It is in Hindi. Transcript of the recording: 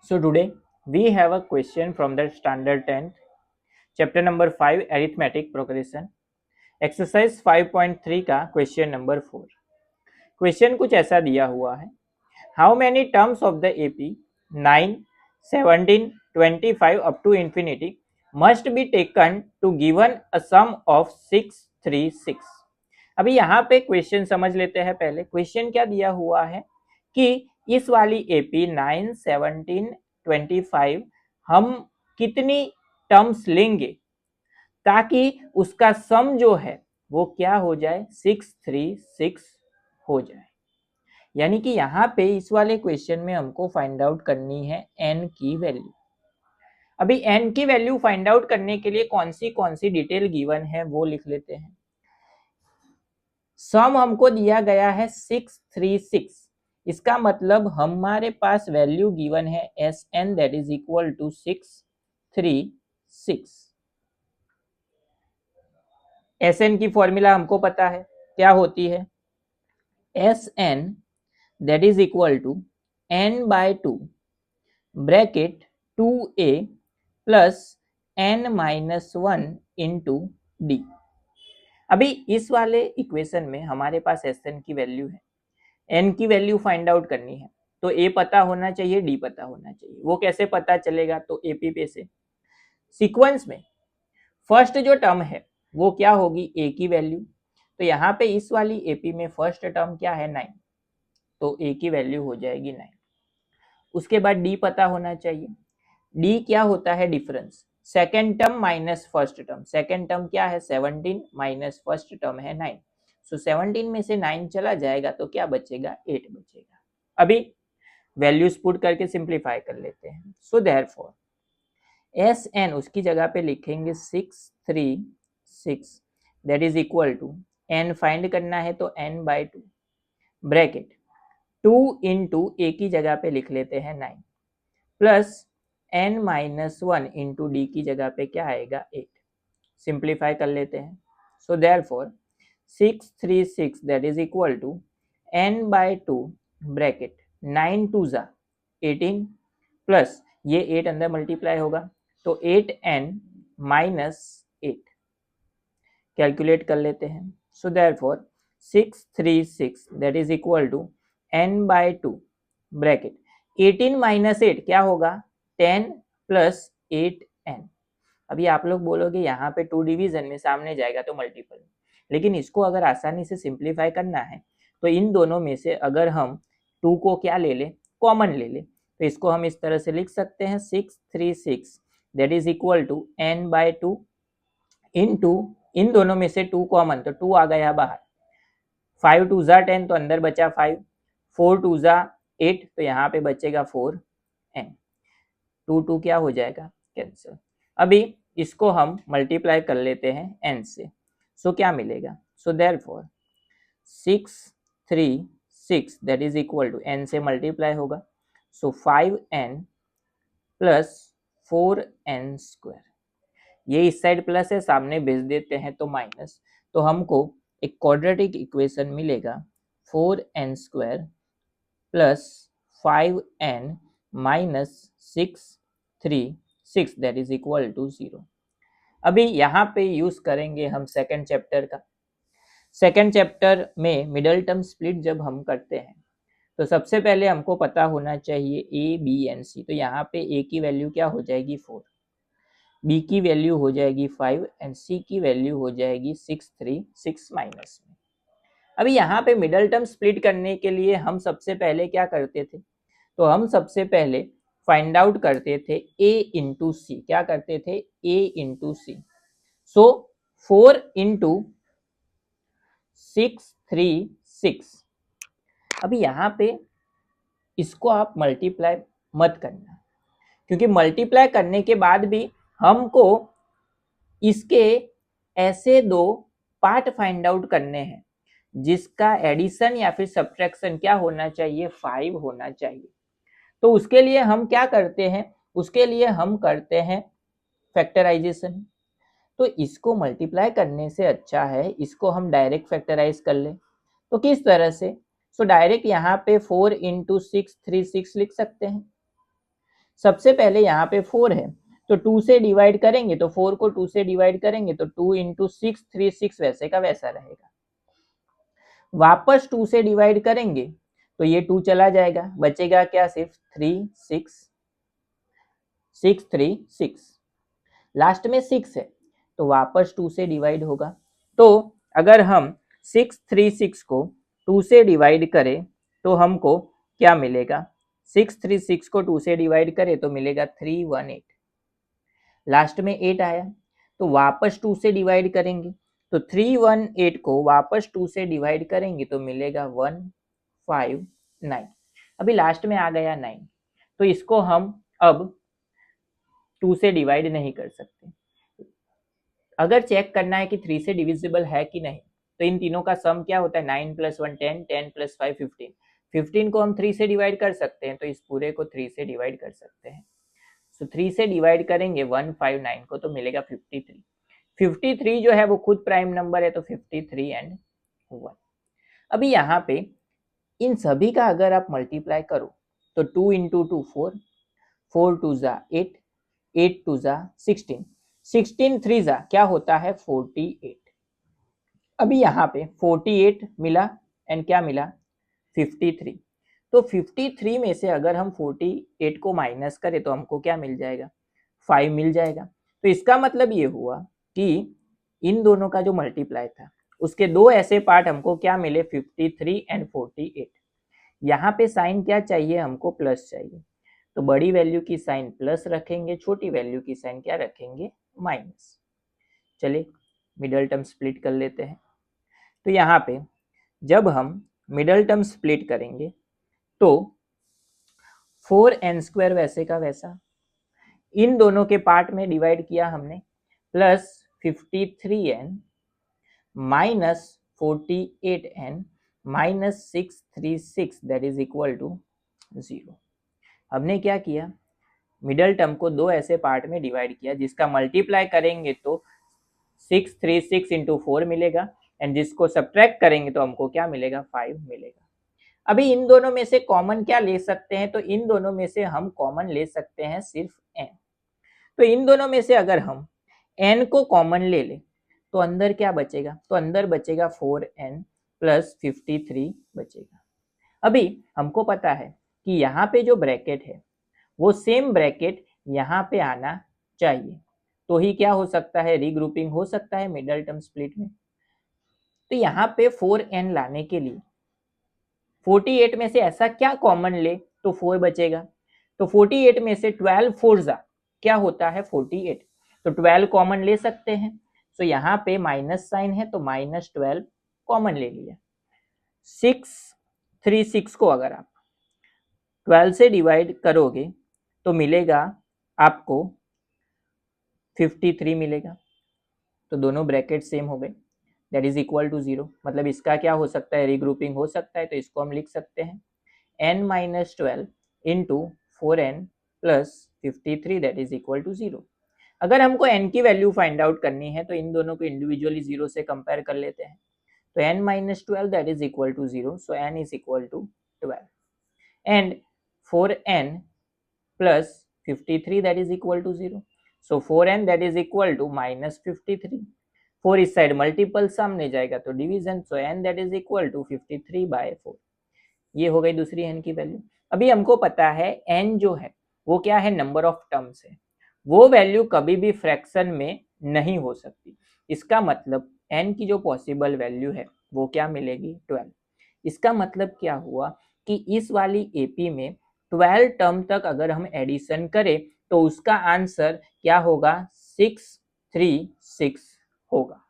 So today we have a question from the standard 10th, chapter number 5 arithmetic progression, exercise 5.3 का क्वेश्चन नंबर 4। क्वेश्चन कुछ ऐसा दिया हुआ है, how many terms of the AP 9, 17, 25 up to infinity must be taken to given a sum of 636। अभी यहाँ पे क्वेश्चन समझ लेते हैं। पहले क्वेश्चन क्या दिया हुआ है कि इस वाली एपी 9, 17, 25 हम कितनी टर्म्स लेंगे ताकि उसका सम जो है वो क्या हो जाए, 636 हो जाए। यानी कि यहाँ पे इस वाले क्वेश्चन में हमको फाइंड आउट करनी है n की वैल्यू। अभी n की वैल्यू फाइंड आउट करने के लिए कौन सी डिटेल गिवन है वो लिख लेते हैं। सम हमको दिया गया है 636, इसका मतलब हमारे पास वैल्यू गिवन है Sn that is equal to 636। Sn की फॉर्मूला हमको पता है क्या होती है, Sn that is equal to n/2 bracket 2a plus n-1 into d. अभी इस वाले इक्वेशन में हमारे पास Sn की वैल्यू है, n की वैल्यू फाइंड आउट करनी है तो a पता होना चाहिए, d पता होना चाहिए। वो कैसे पता चलेगा, तो एपी पे से सीक्वेंस में फर्स्ट जो टर्म है वो क्या होगी, a की वैल्यू। तो यहाँ पे इस वाली एपी में फर्स्ट टर्म क्या है, 9, तो a की वैल्यू हो जाएगी 9। उसके बाद d पता होना चाहिए, d क्या होता है, difference, second term minus first term. Second term क्या है, 17 माइनस फर्स्ट टर्म है 9। सो 17 में से 9 चला जाएगा तो क्या बचेगा, 8 बचेगा। अभी वैल्यूज पुट करके सिंप्लीफाई कर लेते हैं। सो देयरफॉर Sn उसकी जगह पे लिखेंगे 636 that is equal to n find करना है तो n/2 ब्रैकेट 2 इंटू ए की जगह पे लिख लेते हैं 9 प्लस n-1 इंटू डी की जगह पे क्या आएगा, 8। सिंप्लीफाई कर लेते हैं। So therefore 636 that is equal to n/2 bracket 9 2 ज़ा 18 प्लस ये 8 अंदर मल्टीप्लाई होगा तो 8n माइनस 8 कैलकुलेट कर लेते हैं। So therefore 636 that is equal to n/2 bracket 18 minus 8 क्या होगा, 10 प्लस 8n। अभी आप लोग बोलोगे यहाँ पे 2 डिवीजन में सामने जाएगा तो मल्टीपल, लेकिन इसको अगर आसानी से सिंप्लीफाई करना है तो इन दोनों में से अगर हम 2 को क्या ले ले, कॉमन ले ले, तो इसको हम इस तरह से लिख सकते हैं 636 that is equal to n/2 into इन दोनों में से 2 कॉमन तो 2 आ गया बाहर, 5 2 ज़ा 10 तो अंदर बचा 5, 4 2 ज़ा 8 तो यहाँ पे बचेगा 4n। 2 2 क्या हो जाएगा, कैंसिल। अभी इसको हम मल्टीप्लाई कर लेते हैं n से। सो क्या मिलेगा, so therefore 636 that is equal to n से मल्टीप्लाई होगा so 5n plus 4n square. ये इस साइड प्लस है, सामने भेज देते हैं तो माइनस, तो हमको एक क्वाड्रेटिक इक्वेशन मिलेगा 4n square plus 5n minus 636 that is equal to 0। अभी यहाँ पे यूज करेंगे हम सेकेंड चैप्टर का। सेकेंड चैप्टर में मिडल टर्म स्प्लिट जब हम करते हैं तो सबसे पहले हमको पता होना चाहिए a b and c। तो यहाँ पे a की वैल्यू क्या हो जाएगी 4, b की वैल्यू हो जाएगी 5 एंड c की वैल्यू हो जाएगी 636 माइनस में। अभी यहाँ पे मिडल टर्म स्प्लिट करने के लिए हम सबसे पहले क्या करते थे, तो हम सबसे पहले फाइंड आउट करते थे a इंटू सी। क्या करते थे, a into C. So 4 into 636। अभी यहाँ पे इसको आप मल्टीप्लाई मत करना, क्योंकि मल्टीप्लाई करने के बाद भी हमको इसके ऐसे 2 पार्ट फाइंड आउट करने हैं जिसका एडिशन या फिर सब्ट्रैक्शन क्या होना चाहिए, 5 होना चाहिए। तो उसके लिए हम क्या करते हैं, उसके लिए हम करते हैं फैक्टराइजेशन। तो इसको मल्टीप्लाई करने से अच्छा है इसको हम डायरेक्ट फैक्टराइज कर ले। तो किस तरह से, सो डायरेक्ट यहाँ पे 4 इंटू 636 लिख सकते हैं। सबसे पहले यहाँ पे 4 है तो 2 से डिवाइड करेंगे तो 4 को 2 से डिवाइड करेंगे तो 2 इंटू 6 3 6 वैसे का वैसा रहेगा। वापस 2 से डिवाइड करेंगे तो ये 2 चला जाएगा, बचेगा क्या सिर्फ 3 6 6 3 6, लास्ट में 6 है तो वापस 2 से डिवाइड होगा। तो अगर हम 6 3 6 को 2 से डिवाइड करें तो हमको क्या मिलेगा, 6 3 6 को 2 से डिवाइड करें तो मिलेगा 318, लास्ट में 8 आया तो वापस 2 से डिवाइड करेंगे तो 318 को वापस 2 से डिवाइड करेंगे तो मिलेगा 159, अभी लास्ट में आ गया 9 तो इसको हम अब 2 से डिवाइड नहीं कर सकते। अगर चेक करना है कि 3 से डिविजिबल है कि नहीं तो इन तीनों का सम क्या होता है, 9 + 1 10 10 + 5 15, 15 को हम 3 से डिवाइड कर सकते हैं तो इस पूरे को 3 से डिवाइड कर सकते हैं। सो 3 से डिवाइड करेंगे 159 को तो मिलेगा 53, 53 जो है वो खुद प्राइम नंबर है तो 53 एंड 1। अभी यहाँ पे इन सभी का अगर आप मल्टीप्लाई करो तो 2 इंटू 2 4, 4 2 ज़ा 8, 8 2 ज़ा 16, 16 3 ज़ा क्या होता है 48। अभी यहाँ पे 48 मिला एंड क्या मिला 53, तो 53 में से अगर हम 48 को माइनस करें तो हमको क्या मिल जाएगा, 5 मिल जाएगा। तो इसका मतलब ये हुआ कि इन दोनों का जो मल्टीप्लाई था उसके दो ऐसे पार्ट हमको क्या मिले 53 एंड 48। यहाँ पे साइन क्या चाहिए हमको, प्लस चाहिए, तो बड़ी वैल्यू की साइन प्लस रखेंगे, छोटी वैल्यू की साइन क्या रखेंगे, माइनस। चलिए मिडल टर्म स्प्लिट कर लेते हैं। तो यहाँ पे जब हम मिडल टर्म स्प्लिट करेंगे तो 4n² वैसे का वैसा इन दोनों के पार्ट में डिवाइड किया हमने, plus 53n minus 48n minus 636 that is equal to 0। हमने क्या किया, मिडल टर्म को दो ऐसे पार्ट में डिवाइड किया जिसका मल्टीप्लाई करेंगे तो 636 इंटू 4 मिलेगा एंड जिसको सब्ट्रैक्ट करेंगे तो हमको क्या मिलेगा, 5 मिलेगा। अभी इन दोनों में से कॉमन क्या ले सकते हैं, तो इन दोनों में से हम कॉमन ले सकते हैं सिर्फ n। तो इन दोनों में से अगर हम n को कॉमन ले लें तो अंदर क्या बचेगा, तो अंदर बचेगा 4n प्लस 53 बचेगा। अभी हमको पता है कि यहाँ पे जो ब्रैकेट है वो सेम ब्रैकेट यहाँ पे आना चाहिए, तो ही क्या हो सकता है, रीग्रुपिंग हो सकता है मिडल टर्म स्प्लिट में। तो यहाँ पे 4n लाने के लिए 48 में से ऐसा क्या कॉमन ले तो 4 बचेगा, तो 48 में से 12 4 ज़ा क्या होता है 48, तो 12 कॉमन ले सकते हैं। तो यहाँ पे माइनस साइन है तो -12 कॉमन ले लिया। 636 को अगर आप 12 से डिवाइड करोगे तो मिलेगा आपको 53 मिलेगा, तो दोनों ब्रैकेट सेम हो गए, दैट इज इक्वल टू 0। मतलब इसका क्या हो सकता है, रीग्रुपिंग हो सकता है, तो इसको हम लिख सकते हैं n - 12 into 4n plus 53 that is equal to 0। अगर हमको n की वैल्यू फाइंड आउट करनी है तो इन दोनों को इंडिविजुअली 0 से कंपेयर कर लेते हैं, तो n - 12 that is equal to 0, so n is equal to 12 and 4n plus 53 that is equal to 0. So 4n that is equal to minus 53. 4 इस साइड मल्टीपल सामने जाएगा तो division, so n that is equal to 53/4। ये हो गई दूसरी n की वैल्यू। अभी हमको पता है n जो है वो क्या है, नंबर ऑफ टर्म्स है, वो वैल्यू कभी भी फ्रैक्शन में नहीं हो सकती। इसका मतलब n की जो पॉसिबल वैल्यू है वो क्या मिलेगी, 12। इसका मतलब क्या हुआ कि इस वाली एपी में 12 टर्म तक अगर हम एडिशन करें तो उसका आंसर क्या होगा, 636 होगा।